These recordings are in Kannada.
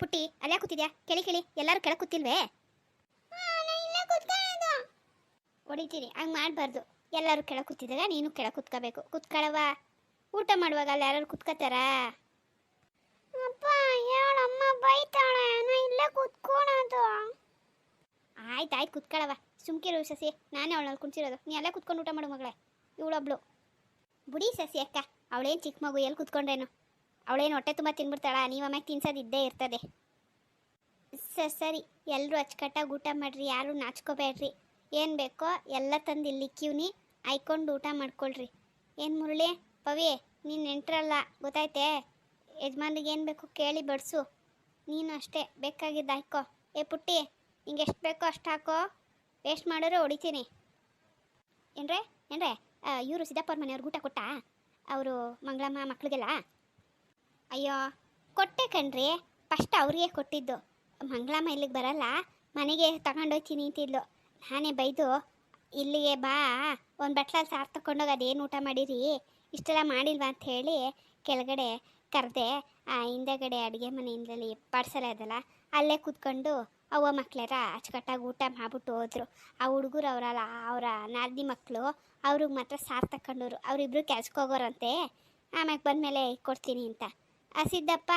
ಪುಟ್ಟಿ ಅಲ್ಲೇ ಕೂತಿದ್ಯಾ? ಕೆಳಿ ಕೆಳಿ, ಎಲ್ಲರೂ ಕೆಳಗೆ ಕೂತಿಲ್ವೇ? ಹೊಡಿತೀನಿ, ಹಂಗೆ ಮಾಡಬಾರ್ದು. ಎಲ್ಲರೂ ಕೆಳಗೆ ಕೂತಿದ್ದಾಗ ನೀನು ಕೆಳಗೆ ಕೂತ್ಕೋಬೇಕು. ಕೂತ್ಕೊಳ್ಳವ. ಊಟ ಮಾಡುವಾಗ ಅಲ್ಲಿ ಯಾರು ಕೂತ್ಕೋತಾರ? ಅಪ್ಪ ಹೇಳಮ್ಮ ಬೈತಾಳೆ, ನಾ ಇಲ್ಲೇ ಕೂತ್ಕೊಳ್ಳೋದು. ಆಯ್ತು ಕೂತ್ಕೊಳ್ಳವ. ಸುಮ್ಕಿರು ಸಸಿ, ನಾನೇ ಅವಳಲ್ಲಿ ಕುಂತಿರೋದು. ನೀ ಅಲ್ಲೇ ಕೂತ್ಕೊಂಡು ಊಟ ಮಾಡು ಮಗಳೇ. ಇವಳೊಬ್ಳು ಬುಡಿ ಸಸಿ ಅಕ್ಕ, ಅವಳೇನು ಚಿಕ್ಕ ಮಗು, ಎಲ್ಲಿ ಕೂತ್ಕೊಂಡ್ರೇನು? ಅವಳೇನು ಹೊಟ್ಟೆ ತುಂಬ ತಿನ್ಬಿಡ್ತಾಳ? ನೀವು ಆಮೇಲೆ ತಿನ್ಸೋದಿದ್ದೇ ಇರ್ತದೆ. ಸರಿ, ಎಲ್ಲರೂ ಅಚ್ಚುಕಟ್ಟಾಗಿ ಊಟ ಮಾಡಿರಿ, ಯಾರು ನಾಚ್ಕೋಬೇಡ್ರಿ. ಏನು ಬೇಕೋ ಎಲ್ಲ ತಂದು ಇಲ್ಲಿ ಕ್ಯೂನಿ ಆಯ್ಕೊಂಡು ಊಟ ಮಾಡ್ಕೊಳ್ರಿ. ಏನು ಮುರಳಿ, ಪವಿ, ನೀನು ನೆಂಟ್ರಲ್ಲ ಗೊತ್ತಾಯ್ತೆ? ಯಜಮಾನ್ರಿಗೆ ಏನು ಬೇಕು ಕೇಳಿ ಬಡಿಸು. ನೀನು ಅಷ್ಟೇ ಬೇಕಾಗಿದ್ದು ಹಾಕೋ. ಏ ಪುಟ್ಟಿ, ನಿಂಗೆ ಎಷ್ಟು ಬೇಕೋ ಅಷ್ಟು ಹಾಕೋ. ವೇಸ್ಟ್ ಮಾಡಿದ್ರೆ ಹೊಡಿತೀನಿ. ಏನ್ರೇ ಇವರು ಸಿದ್ದಪ್ಪವ್ರ ಮನೆಯವ್ರಿಗೆ ಊಟ ಕೊಟ್ಟಾ? ಅವರು ಮಂಗಳಮ್ಮ ಮಕ್ಳಿಗೆಲ್ಲ? ಅಯ್ಯೋ ಕೊಟ್ಟೆ ಕಣ್ರಿ, ಫಸ್ಟ್ ಅವ್ರಿಗೆ ಕೊಟ್ಟಿದ್ದು. ಮಂಗಳಮ್ಮ ಇಲ್ಲಿಗೆ ಬರಲ್ಲ, ಮನೆಗೆ ತಗೊಂಡೋಗ್ತೀನಿ ಅಂತಿದ್ಲು. ನಾನೇ ಬೈದು ಇಲ್ಲಿಗೆ ಬಾ, ಒಂದು ಬಟ್ಲಲ್ಲಿ ಸಾರು ತಗೊಂಡೋಗಿ ಅದೇನು ಊಟ ಮಾಡಿರಿ, ಇಷ್ಟೆಲ್ಲ ಮಾಡಿಲ್ವಾ ಅಂತ ಹೇಳಿ ಕೆಳಗಡೆ ಕರೆದೆ. ಹಿಂದೆಗಡೆ ಅಡುಗೆ ಮನೆಯಿಂದಲೇ ಪಾರ್ಸಲ್ ಅದಲ್ಲ, ಅಲ್ಲೇ ಕೂತ್ಕೊಂಡು ಅವ್ವ ಮಕ್ಳಾರ ಅಚ್ಚುಕಟ್ಟಾಗಿ ಊಟ ಮಾಡ್ಬಿಟ್ಟು ಹೋದ್ರು. ಆ ಹುಡುಗರು ಅವರಲ್ಲ, ಅವರ ನಾದಿನಿ ಮಕ್ಕಳು, ಅವ್ರಿಗೆ ಮಾತ್ರ ಸಾರು ತಗೊಂಡವ್ರು. ಅವರಿಬ್ರು ಕೆಲ್ಸಕ್ಕೆ ಹೋಗೋರಂತೆ. ಆಮ್ಯಾಗ ಬಂದಮೇಲೆ ಕೊಡ್ತೀನಿ ಅಂತ. ಸಿದ್ದಪ್ಪ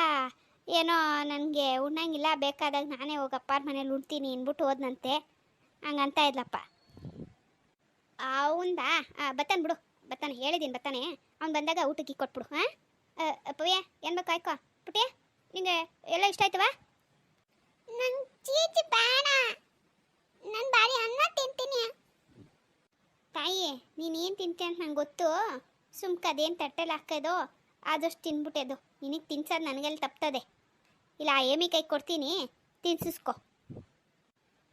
ಏನೋ ನನಗೆ ಉಣ್ಣಂಗಿಲ್ಲ, ಬೇಕಾದಾಗ ನಾನೇ ಹೋಗಪ್ಪ ಮನೇಲಿ ಉಣ್ತೀನಿ ಅಂದ್ಬಿಟ್ಟು ಹೋದ್ನಂತೆ. ಹಂಗಂತ ಇದ್ಲಪ್ಪ. ಅವಂದಾ ಬತ್ತಾನೆ ಬಿಡು, ಬತ್ತಾನೆ, ಹೇಳಿದ್ದೀನಿ ಬತ್ತಾನೆ. ಅವ್ನು ಬಂದಾಗ ಊಟಕ್ಕೆ ಕೊಟ್ಬಿಡು. ಹಾಂ ಪವ್ಯ, ಏನು ಬೇಕು ಆಯ್ಕೋ. ಪುಟ್ಟಿ, ನಿಂಗೆ ಎಲ್ಲ ಇಷ್ಟ ಆಯ್ತವಾ? ನಂಗೆ ಚೀಚಿ ಬೇಡ, ನಾನು ಬಾರಿ ಅನ್ನ ತಿಂತೀನಿ. ತಾಯಿ, ನೀನು ಏನು ತಿಂತೀನಿ ಅಂತ ನಂಗೆ ಗೊತ್ತು. ಸುಮ್ಕ ಅದೇನು ತಟ್ಟೆಲಿ ಹಾಕೋದು ಆದಷ್ಟು ತಿನ್ಬಿಟ್ಟೆದು. ನಿನಗೆ ತಿನ್ಸೋದು ನನಗೆಲ್ಲ ತಪ್ತದೆ. ಇಲ್ಲ ಏಮಿ ಕೈ ಕೊಡ್ತೀನಿ, ತಿನ್ಸಿಸ್ಕೊ.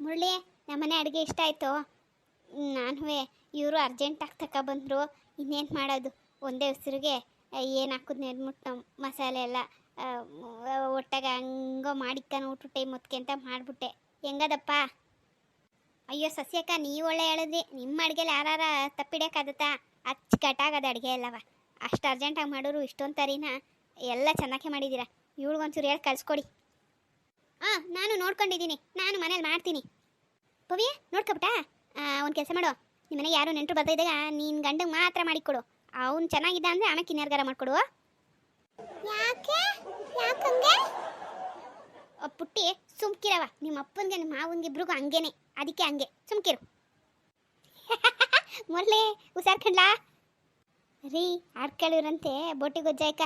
ಮುರಳಿ, ನಮ್ಮನೆ ಅಡುಗೆ ಇಷ್ಟ ಆಯಿತು. ನಾನು ಇವರು ಅರ್ಜೆಂಟಾಗಿ ತಗೊಬಂದರು. ಇನ್ನೇನು ಮಾಡೋದು, ಒಂದೇ ಉಸಿರಿಗೆ ಏನು ಹಾಕಿದ್ನು ಅಂದ್ಬಿಟ್ಟು ಮಸಾಲೆ ಎಲ್ಲ ಒಟ್ಟಾಗ ಹಂಗೋ ಮಾಡಿಕ್ಕನ ಊಟ ಟೈಮ್ ಹೊತ್ಕೆ ಅಂತ ಮಾಡಿಬಿಟ್ಟೆ. ಹೆಂಗದಪ್ಪ? ಅಯ್ಯೋ ಸಸ್ಯಕ್ಕ, ನೀವು ಒಳ್ಳೆ ಹೇಳಿದ್ರಿ. ನಿಮ್ಮ ಅಡುಗೆಲಿ ಯಾರ ತಪ್ಪಿಡೋಕ್ಕಾಗತ್ತಾ? ಅಚ್ಚುಕಟ್ಟಾಗದ ಅಡುಗೆ ಎಲ್ಲವ. ಅಷ್ಟು ಅರ್ಜೆಂಟಾಗಿ ಮಾಡೋರು ಇಷ್ಟೊಂದು ತರಿನ ಎಲ್ಲ ಚೆನ್ನಾಗೇ ಮಾಡಿದ್ದೀರಾ. ಇವಳಿಗೊಂಚೂರು ಹೇಳಿ ಕಳಿಸ್ಕೊಡಿ. ನಾನು ನೋಡ್ಕೊಂಡಿದ್ದೀನಿ, ನಾನು ಮನೇಲಿ ಮಾಡ್ತೀನಿ. ಪವ್ಯ ನೋಡ್ಕೊಬಿಟ್ಟಾ? ಒಂದು ಕೆಲಸ ಮಾಡು, ನಿಮ್ಮ ಮನೆಗೆ ಯಾರು ನೆಂಟರು ಬರ್ತಾಯಿದ್ದಾಗ ನೀನು ಗಂಡಂಗೆ ಮಾತ್ರ ಮಾಡಿಕೊಡು. ಅವ್ನು ಚೆನ್ನಾಗಿದ್ದ ಅಂದರೆ ಆಮೇಲೆ ಕಿನ್ಯಾರ್ಗಾರ ಮಾಡಿಕೊಡು. ಯಾಕಂಗೆ ಪುಟ್ಟಿ, ಸುಮ್ಕಿರವ. ನಿಮ್ಮ ಅಪ್ಪನಿಗೆ ನಿಮ್ಮ ಮಾವನಿಗೆ ಇಬ್ರಿಗೂ ಹಂಗೇನೆ, ಅದಕ್ಕೆ ಹಂಗೆ ಸುಮ್ಕಿರು. ಮೊದಲೇ ಹುಷಾರ್ಕಂಡ್ಲಾ ರೀ, ಆಡ್ಕೊಳ್ಳಿವ್ರಂತೆ ಬೋಟಿ ಗೊಜ್ಜಾಯ್ಕ.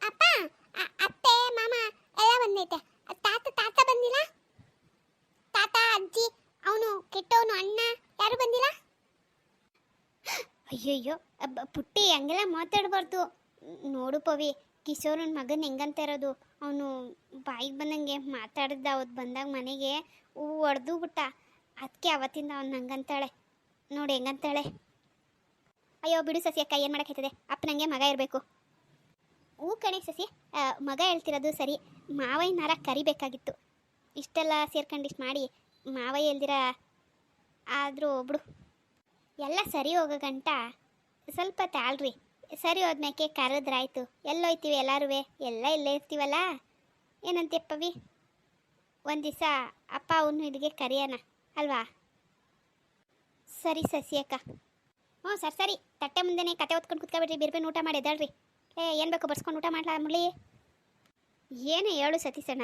ಅಪ್ಪ, ಅತ್ತೆ ಮಾಮ ಎಲ್ಲ ಬಂದೈತೆ. ತಾತ ಬಂದಿಲ್ಲ? ತಾತ, ಅಜ್ಜಿ, ಅವನು ಕೆಟ್ಟವನು ಅಣ್ಣ ಯಾರು ಬಂದಿಲ್ಲ? ಅಯ್ಯಯ್ಯೋ ಪುಟ್ಟಿ, ಹಂಗೆಲ್ಲ ಮಾತಾಡಬಾರ್ದು. ನೋಡು ಪವಿ, ಕಿಶೋರ್ ನನ್ನ ಮಗನ ಹೆಂಗಂತ ಇರೋದು. ಅವನು ಬಾಯಿಗೆ ಬಂದಂಗೆ ಮಾತಾಡಿದ್ದ. ಅವತ್ತು ಬಂದಾಗ ಮನೆಗೆ ಹೂವು ಹೊಡೆದು ಬಿಟ್ಟ. ಅದಕ್ಕೆ ಅವತ್ತಿಂದ ಅವ್ನು ಹಂಗಂತಾಳೆ. ನೋಡಿ ಹೆಂಗಂತಾಳೆ. ಅಯ್ಯೋ ಬಿಡು ಸಸಿ ಅಕ್ಕ, ಏನು ಮಾಡೋಕ್ಕಾಯ್ತದೆ? ಅಪ್ಪನಂಗೆ ಮಗ ಇರಬೇಕು. ಹೂ ಕಣೆ ಸಸಿ, ಮಗ ಹೇಳ್ತಿರೋದು ಸರಿ. ಮಾವಯ್ಯನಾರ ಕರಿಬೇಕಾಗಿತ್ತು. ಇಷ್ಟೆಲ್ಲ ಸೇರ್ಕೊಂಡು ಇಷ್ಟು ಮಾಡಿ ಮಾವಯ್ಯ ಎಲ್ದಿರ ಆದರೂ ಬಿಡು. ಎಲ್ಲ ಸರಿ ಹೋಗೋ ಗಂಟ ಸ್ವಲ್ಪ ತಾಳ್ರಿ. ಸರಿ ಹೋದ್ಮೇಕೆ ಕರೆದ್ರಾಯ್ತು. ಎಲ್ಲೋಯ್ತೀವಿ ಎಲ್ಲರೂ? ಎಲ್ಲ ಇಲ್ಲೇ ಇರ್ತೀವಲ್ಲ. ಏನಂತೀಯಪ್ಪವಿ? ಒಂದು ದಿವಸ ಅಪ್ಪ ಅವನು ಇಲ್ಲಿಗೆ ಕರೆಯೋಣ ಅಲ್ವಾ? ಸರಿ ಸಸಿ ಅಕ್ಕ. ಹ್ಞೂ ಸರಿ. ತಟ್ಟೆ ಮುಂದೆನೇ ಕತೆ ಹೊತ್ಕೊಂಡು ಕುತ್ಕೊಬಿಡ್ರಿ. ಬೇರೆ ಊಟ ಮಾಡಿ ಎದ್ದಾಳ್ರಿ. ಏನು ಬೇಕು ಬರ್ಸ್ಕೊಂಡು ಊಟ ಮಾಡ್ಲಾ ಮುಳಿ? ಏನು ಹೇಳು ಸತೀಸಣ್ಣ,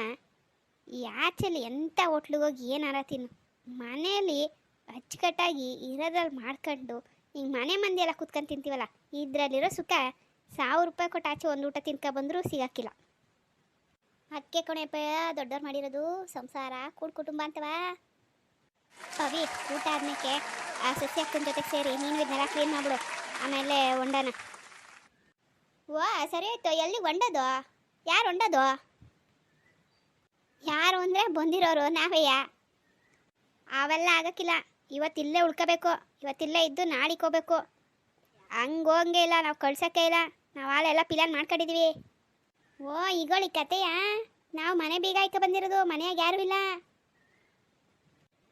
ಈ ಆಚೆಲಿ ಎಂಥ ಹೋಟ್ಲಿಗೆ ಹೋಗಿ ಏನಾರ ತಿನ್ನು. ಮನೆಯಲ್ಲಿ ಅಚ್ಚುಕಟ್ಟಾಗಿ ಇರೋದ್ರಲ್ಲಿ ಮಾಡ್ಕೊಂಡು ಹಿಂಗೆ ಮನೆ ಮಂದಿ ಎಲ್ಲ ಕುತ್ಕೊಂಡು ತಿಂತೀವಲ್ಲ, ಇದರಲ್ಲಿರೋ ಸುಖ 1000 ರೂಪಾಯಿ ಕೊಟ್ಟು ಆಚೆ ಒಂದು ಊಟ ತಿನ್ಕೊಬಂದರೂ ಸಿಗೋಕ್ಕಿಲ್ಲ. ಅದಕ್ಕೆ ಕೊನೆಪ್ಪ ದೊಡ್ಡವ್ರು ಮಾಡಿರೋದು ಸಂಸಾರ ಕೂಡು ಕುಟುಂಬ ಅಂತವ. ಪವಿ, ಊಟ ಆದ್ಮೇಲೆ ಆ ಸಸ್ಯ ಅಕ್ಕನ ಜೊತೆಗೆ ಸೇರಿ ನೀನು ಇದನ್ನೆಲ್ಲ ಕ್ಲೀನ್ ಮಾಡ್ಬಿಡು. ಆಮೇಲೆ ಹೊಂಡನ. ವಾ ಸರಿ ಆಯ್ತು. ಎಲ್ಲಿ ಹೊಂಡೋದು? ಯಾರು ಹೊಂಡೋದು? ಯಾರು ಅಂದರೆ ಬಂದಿರೋರು ನಾವೇಯ. ಅವೆಲ್ಲ ಆಗೋಕ್ಕಿಲ್ಲ. ಇವತ್ತಿಲ್ಲೇ ಉಳ್ಕೋಬೇಕು. ಇವತ್ತಿಲ್ಲೇ ಇದ್ದು ನಾಳೆಗೆ ಹೋಗ್ಬೇಕು. ಹಂಗೆ ಹೋಗಂಗೆ ಇಲ್ಲ, ನಾವು ಕಳ್ಸೋಕ್ಕೆ ಇಲ್ಲ. ನಾವು ಅಲ್ಲೆಲ್ಲ ಪ್ಲಾನ್ ಮಾಡ್ಕೊಂಡಿದ್ದೀವಿ. ಓ ಈಗೋಳಿ ಕತೆಯ? ನಾವು ಮನೆ ಬೀಗ ಆಯ್ಕೆ ಬಂದಿರೋದು, ಮನೆಯಾಗ ಯಾರೂ ಇಲ್ಲ.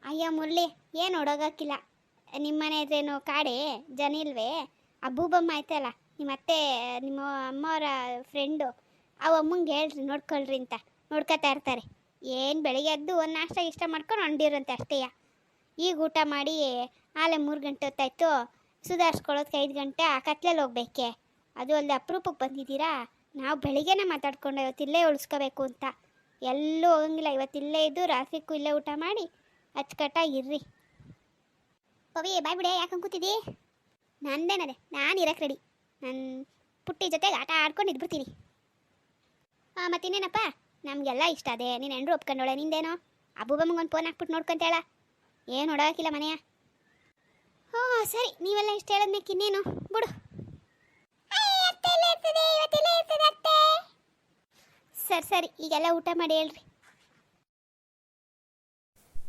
ಅಯ್ಯೋ ಮುರಳಿ, ಏನು ಹೊಡೋಗೋಕ್ಕಿಲ್ಲ. ನಿಮ್ಮ ಮನೆ ಇದ್ರೇನು ಕಾಡೆ ಜನ ಇಲ್ವೇ? ಅಬ್ಬೂಬಮ್ಮ ಆಯ್ತಲ್ಲ ನಿಮ್ಮ ಅತ್ತೆ, ನಿಮ್ಮ ಅಮ್ಮವರ ಫ್ರೆಂಡು, ಅವ ಅಮ್ಮಂಗೆ ಹೇಳ್ರಿ ನೋಡ್ಕೊಳ್ರಿ ಅಂತ ನೋಡ್ಕೊತಾ ಇರ್ತಾರೆ. ಏನು ಬೆಳಿಗ್ಗೆ ಎದ್ದು ಒಂದು ನಾಷ್ಟ ಇಷ್ಟ ಮಾಡ್ಕೊಂಡು ಹೊಂಡಿರಂತೆ ಅಷ್ಟೇಯ. ಈಗ ಊಟ ಮಾಡಿ ಆಲೆ 3 ಗಂಟೆ ಹೊತ್ತಾಯ್ತು, ಸುಧಾರಿಸ್ಕೊಳ್ಳೋದಕ್ಕೆ 5 ಗಂಟೆ ಆ ಕತ್ಲೆಲ್ಲಿ ಹೋಗ್ಬೇಕೆ. ಅದು ಅಲ್ಲದೆ ಅಪರೂಪಕ್ಕೆ ಬಂದಿದ್ದೀರಾ. ನಾವು ಬೆಳಿಗ್ಗೆನೇ ಮಾತಾಡ್ಕೊಂಡು ಇವತ್ತು ಇಲ್ಲೇ ಉಳಿಸ್ಕೋಬೇಕು ಅಂತ. ಎಲ್ಲೂ ಹೋಗಂಗಿಲ್ಲ, ಇವತ್ತು ಇಲ್ಲೇ ಇದ್ದು ರಾತ್ರಿಗೂ ಇಲ್ಲೇ ಊಟ ಮಾಡಿ ಅಚ್ಚುಕಟ್ಟಾಗಿರ್ರಿ. ಪವಿ ಬಾಯ್ ಬಿಡೆ, ಯಾಕೆ ಕೂತಿದ್ದಿ? ನಂದೇನದೆ, ನಾನು ಇರಕ್ಕೆ ರೆಡಿ. ನನ್ನ ಪುಟ್ಟಿ ಜೊತೆಗೆ ಆಟ ಆಡ್ಕೊಂಡು ಇದ್ಬಿಡ್ತೀನಿ. ಮತ್ತಿನ್ನೇನಪ್ಪ, ನಮಗೆಲ್ಲ ಇಷ್ಟ ಅದೇ. ನೀನು ಹೆಂಡ್ರು ಒಪ್ಕೊಂಡೋಳೆ, ನಿಂದೇನೋ ಅಬ್ಬುಬಮ್ಮಗೊಂದು ಫೋನ್ ಹಾಕ್ಬಿಟ್ಟು ನೋಡ್ಕೊಂತೇಳ. ಏನು ನೋಡೋಕಿಲ್ಲ ಮನೆಯ. ಹ್ಞೂ ಸರಿ, ನೀವೆಲ್ಲ ಇಷ್ಟ ಹೇಳೋದ್ಮೇಲೆ ಇನ್ನೇನು ಬಿಡು. ಸರಿ ಸರಿ, ಈಗೆಲ್ಲ ಊಟ ಮಾಡಿ ಹೇಳ್ರಿ.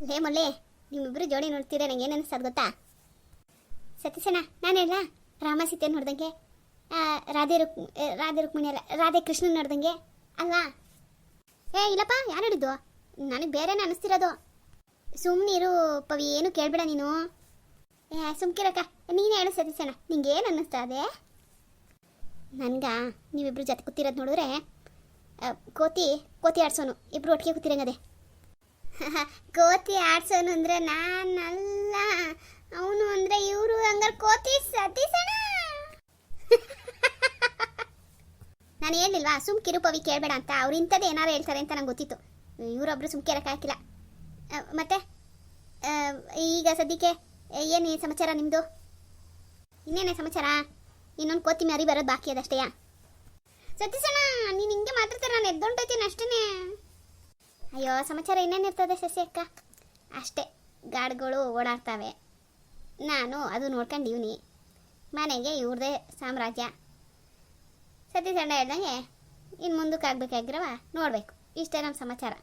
ಲೇ ಮೊಲ್ಲೆ, ನಿಮ್ಮಿಬ್ರು ಜೋಡಿ ನೋಡ್ತೀರ, ನಂಗೆ ಏನು ಅನಿಸ್ತದೆ ಗೊತ್ತಾ? ಸತೀಶಣ್ಣ, ನಾನು ಹೇಳ ರಾಮ ಸೀತೆ ನೋಡ್ದಂಗೆ, ರಾಧೆ ರುಕ್ಮಿಣಿ ಅಲ್ಲ, ರಾಧೆ ಕೃಷ್ಣನ್ ನೋಡ್ದಂಗೆ ಅಲ್ಲ? ಇಲ್ಲಪ್ಪ, ಯಾರು ಹೇಳಿದ್ದು? ನನಗೆ ಬೇರೆನೇ ಅನಿಸ್ತಿರೋದು. ಸುಮ್ಮನಿರು ಪವಿ, ಏನು ಕೇಳಬೇಡ ನೀನು. ಸುಮ್ಕಿರಕ್ಕ, ನೀನು ಹೇಳು ಸತೀಶಣ್ಣ, ನಿಂಗೆ ಏನು ಅನ್ನಿಸ್ತಾ ಅದೇ? ನನ್ಗೆ ನೀವಿಬ್ರು ಜೊತೆ ಕೂತಿರೋದು ನೋಡಿದ್ರೆ ಕೋತಿ ಆಡ್ಸೋನು ಇಬ್ರು ಒಟ್ಟಿಗೆ ಕೂತಿರಂಗದೆ. ಕೋತಿ ಆಡ್ಸೋನು ಅಂದರೆ ನಾನಲ್ಲ, ಅವನು ಅಂದರೆ ಇವರು. ಹಂಗಾರೆ ಕೋತಿ ಸತೀಶಣ್ಣ. ನಾನು ಹೇಳಿಲ್ವಾ ಸುಮ್ಕಿರು ಪವಿ, ಕೇಳಬೇಡ ಅಂತ. ಅವ್ರು ಇಂಥದ್ದು ಏನಾರು ಹೇಳ್ತಾರೆ ಅಂತ ನಂಗೆ ಗೊತ್ತಿತ್ತು. ಇವರೊಬ್ಬರು ಸುಮ್ಕಿರಕ್ಕೆ ಹಾಕಿಲ್ಲ. ಮತ್ತೆ ಈಗ ಸದ್ಯಕ್ಕೆ ಏನು ಸಮಾಚಾರ ನಿಮ್ಮದು? ಇನ್ನೇನೇ ಸಮಾಚಾರ? ಇನ್ನೊಂದು ಕೋತಿ ಮ್ಯಾರಿ ಬರೋದು ಬಾಕಿ ಅದಷ್ಟೇಯಾ? ಸತೀಶಣ್ಣ, ನೀನು ಹಿಂಗೆ ಮಾತಾಡ್ತಾರೆ, ನಾನು ಎದ್ದೊಂಟೈತೀನಿ ಅಷ್ಟೇ. ಅಯ್ಯೋ, ಸಮಾಚಾರ ಇನ್ನೇನಿರ್ತದೆ ಸಸಿ ಅಕ್ಕ, ಅಷ್ಟೇ. ಗಾಡಿಗಳು ಓಡಾಡ್ತವೆ, ನಾನು ಅದು ನೋಡ್ಕೊಂಡಿವ್ನಿ. ಮನೆಗೆ ಇವ್ರದೇ ಸಾಮ್ರಾಜ್ಯ. ಸತೀಶಣ್ಣ ಹೇಳ್ದಂಗೆ ಇನ್ನು ಮುಂದಕ್ಕೆ ಆಗ್ಬೇಕಾಗಿರವ ನೋಡಬೇಕು. ಇಷ್ಟೇ ನಮ್ಮ ಸಮಾಚಾರ.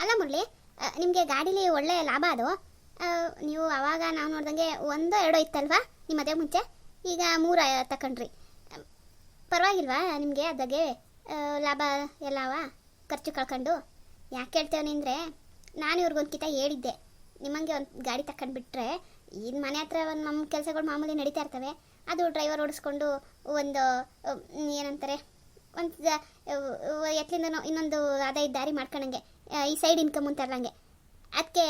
ಅಲ್ಲ ಮುರಳಿ, ನಿಮಗೆ ಗಾಡೀಲಿ ಒಳ್ಳೆ ಲಾಭ ಅದು. ನೀವು ಅವಾಗ ನಾವು ನೋಡ್ದಂಗೆ 1-2 ಇತ್ತಲ್ವಾ ನಿಮ್ಮ ಮದುವೆ ಮುಂಚೆ? ಈಗ 3 ತಗೊಂಡ್ರಿ. ಪರವಾಗಿಲ್ವಾ ನಿಮಗೆ? ಅದಾಗೆ ಲಾಭ ಎಲ್ಲವ ಖರ್ಚು ಕಳ್ಕೊಂಡು. ಯಾಕೆ ಹೇಳ್ತೇವೆ ಅಂದರೆ, ನಾನು ಇವ್ರಿಗೊಂದು ಕಿತ ಹೇಳಿದ್ದೆ, ನಿಮ್ಮಂಗೆ ಒಂದು ಗಾಡಿ ತಗೊಂಡ್ಬಿಟ್ರೆ ಇನ್ನು ಮನೆ ಹತ್ರ ಒಂದು ನಮ್ಮ ಕೆಲಸಗಳು ಮಾಮೂಲಿ ನಡೀತಾ ಇರ್ತವೆ. ಅದು ಡ್ರೈವರ್ ಓಡಿಸ್ಕೊಂಡು ಒಂದು ಏನಂತಾರೆ, ಒಂದು ಎತ್ಲಿಂದನೋ ಇನ್ನೊಂದು ಆದಾಯ ದಾರಿ ಮಾಡ್ಕೊಂಡಂಗೆ, ಈ ಸೈಡ್ ಇನ್ಕಮ್ ಅಂತಾರಲ್ಲಂಗೆ. ಅದಕ್ಕೆ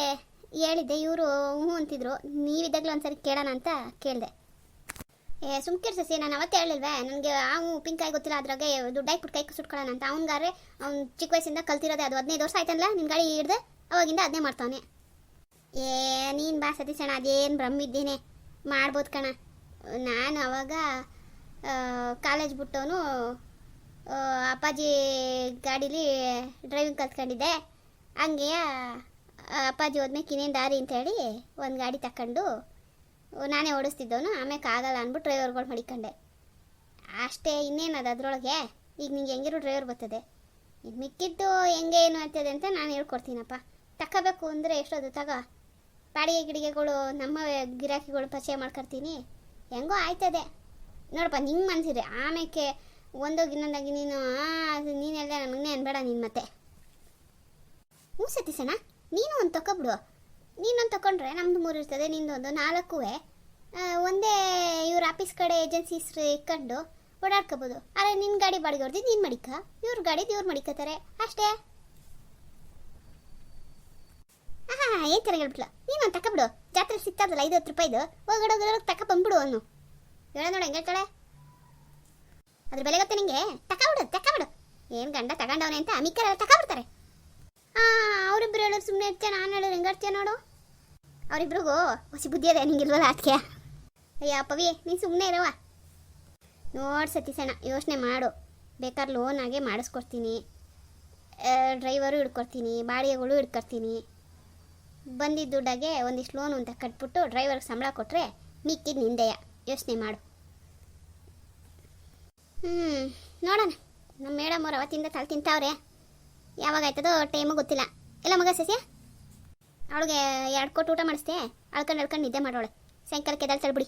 ಹೇಳಿದ್ದೆ. ಇವರು ಹ್ಞೂ ಅಂತಿದ್ರು. ನೀವಿದ್ದಾಗಲೂ ಒಂದ್ಸರಿ ಕೇಳೋಣ ಅಂತ ಕೇಳಿದೆ. ಸುಮ್ಕಿರ್ ಸಸಿ, ನಾನು ಅವತ್ತೇ ಹೇಳಿಲ್ವೇ ನನಗೆ ಅವನು ಉಪ್ಪಿನಕಾಯಿ ಗೊತ್ತಿಲ್ಲ, ಅದ್ರಾಗೆ ದುಡ್ಡಾಗಿ ಪುಟ್ಟು ಕೈ ಸುಟ್ಕೊಳ್ಳೋಣ ಅಂತ. ಅವ್ನಿಗಾರೆ ಅವ್ನು ಚಿಕ್ಕ ವಯಸ್ಸಿಂದ ಕಲ್ತಿರೋದೆ. ಅದು 15 ವರ್ಷ ಆಯ್ತಲ್ಲ ನಿನ್ನ ಗಾಡಿ ಹಿಡ್ದೆ, ಅವಾಗಿಂದ ಅದನ್ನೇ ಮಾಡ್ತಾವನೆ. ನೀನು ಬಾ ಸತೀಶಣ್ಣ, ಅದೇನು ಬ್ರಹ್ಮಿದ್ದೇನೆ ಮಾಡ್ಬೋದು ಕಣ. ನಾನು ಅವಾಗ ಕಾಲೇಜ್ ಬಿಟ್ಟವನು ಅಪ್ಪಾಜಿ ಗಾಡೀಲಿ ಡ್ರೈವಿಂಗ್ ಕಲ್ತ್ಕೊಂಡಿದ್ದೆ. ಹಂಗೆ ಅಪ್ಪಾಜಿ ಹೋದ್ಮೇಲೆ ಇನ್ನೇನು ದಾರಿ ಅಂತೇಳಿ ಒಂದು ಗಾಡಿ ತಗೊಂಡು ನಾನೇ ಓಡಿಸ್ತಿದ್ದವನು. ಆಮೇಲೆ ಆಗಲ್ಲ ಅಂದ್ಬಿಟ್ಟು ಡ್ರೈವರ್ಗಳು ಮಡಿಕೊಂಡೆ ಅಷ್ಟೇ. ಇನ್ನೇನದು ಅದರೊಳಗೆ. ಈಗ ನಿಂಗೆ ಹೆಂಗಿರೋ ಡ್ರೈವರ್ ಬರ್ತದೆ, ಇದು ಮಿಕ್ಕಿದ್ದು ಹೆಂಗೆ ಏನು ಆಗ್ತದೆ ಅಂತ ನಾನು ಹೇಳ್ಕೊಡ್ತೀನಪ್ಪ. ತಗೋಬೇಕು ಅಂದರೆ ಎಷ್ಟೊತ್ತು ತಗೋ. ಬಾಡಿಗೆ ಗಿಡಿಗೆಗಳು ನಮ್ಮ ಗಿರಾಕಿಗಳು ಪರಿಚಯ ಮಾಡ್ಕೊಡ್ತೀನಿ, ಹೆಂಗೋ ಆಯ್ತದೆ ನೋಡಪ್ಪ. ನಿಂಗೆ ಮನ್ಸಿರಿ ಆಮೇಲೆ ಒಂದೋಗಿ ಇನ್ನೊಂದಾಗಿ ನೀನೆಲ್ಲ ನಮಗೇ ಅನ್ಬೇಡ ನೀನು ಮತ್ತೆ. ಹ್ಞೂ ಸತೀಶಣ್ಣ, ನೀನು ಒಂದು ತಗೊಬಿಡು. ನೀನೊಂದು ತಗೊಂಡ್ರೆ ನಮ್ಮದು 3 ಇರ್ತದೆ, ನಿಂದೊಂದು 4. ಒಂದೇ ಇವ್ರ ಆಫೀಸ್ ಕಡೆ ಏಜೆನ್ಸೀಸ್ ಇಕ್ಕೊಂಡು ಓಡಾಡ್ಕೋಬೋದು. ಆದರೆ ನಿನ್ನ ಗಾಡಿ ಬಾಡಿಗೆ ಹೊಡೆದು ನೀನು ಮಡಿಕ, ಇವ್ರ ಗಾಡಿದು ಇವ್ರು ಮಡಿಕೋತಾರೆ ಅಷ್ಟೇ. ಏನು ಥರ ಹೇಳ್ಬಿಟ್ಲ. ನೀನೊಂದು ತಗೊಬಿಡು. ಜಾತ್ರೆ ಸಿಗ್ತದಲ್ಲ 50 ರೂಪಾಯಿದು, ಹೋಗೋಡೋದ್ರೊಳಗೆ ತಕ ಬಂದ್ಬಿಡು. ಅವನು ಹೇಳ ನೋಡಿ ಹೆಂಗೆ ಹೇಳ್ತಾಳೆ. ಅದ್ರ ಬೆಲೆ ಗೊತ್ತೆ ನಿಂಗೆ? ತಗೊಬಿಡು. ಏನು ಗಂಡ ತಗೊಂಡವನೆ ಅಂತ ಮಿಕ್ಕರೆಲ್ಲ ತಗೊಬಿಡ್ತಾರೆ. ಅವರಿಬ್ರು ಹೇಳೋರು ಸುಮ್ಮನೆ ಇರ್ತೀಯ, ನಾನು ಹೇಳೋರು ಹೆಂಗಾಡ್ತೀಯ ನೋಡು. ಅವರಿಬ್ರಿಗೂ ಹೊಸಿ ಬುದ್ಧಿ ಅದೇ, ನಿಂಗಿಲ್ವಲ್ಲ ಅದಕ್ಕೆ. ಅಯ್ಯ ಪವಿ, ನೀನು ಸುಮ್ಮನೆ ಇರವ. ನೋಡಿ ಸತೀಶಣ್ಣ, ಯೋಚನೆ ಮಾಡು. ಬೇಕಾದ್ರೆ ಲೋನಾಗೆ ಮಾಡಿಸ್ಕೊಡ್ತೀನಿ, ಡ್ರೈವರು ಹಿಡ್ಕೊಡ್ತೀನಿ, ಬಾಡಿಗೆಗಳು ಹಿಡ್ಕೊಡ್ತೀನಿ. ಬಂದಿದ್ದ ದುಡ್ಡಾಗೆ ಒಂದಿಷ್ಟು ಲೋನು ಅಂತ ಕಟ್ಬಿಟ್ಟು ಡ್ರೈವರ್ಗೆ ಸಂಬಳ ಕೊಟ್ಟರೆ ಮಿಕ್ಕಿದ್ದು ನಿಂದೆಯ. ಯೋಚನೆ ಮಾಡು. ನೋಡೋಣ. ನಮ್ಮ ಮೇಡಮ್ ಅವ್ರು ಅವತ್ತಿಂದ ತಲೆ ತಿಂತಾವ್ರೆ. ಯಾವಾಗ ಆಯ್ತದೋ ಟೈಮು ಗೊತ್ತಿಲ್ಲ. ಎಲ್ಲ ಮಗ ಸಸ್ಯ, ಅವಳಿಗೆ 2 ಕೊಟ್ಟು ಊಟ ಮಾಡಿಸ್ದೆ. ಅಳ್ಕೊಂಡು ನಿದ್ದೆ ಮಾಡೋಳೆ. ಸಾಯಂಕಾಲಕ್ಕೆ ಎದ್ದೇಳ್ತಾಳೆ ಬಿಡಿ.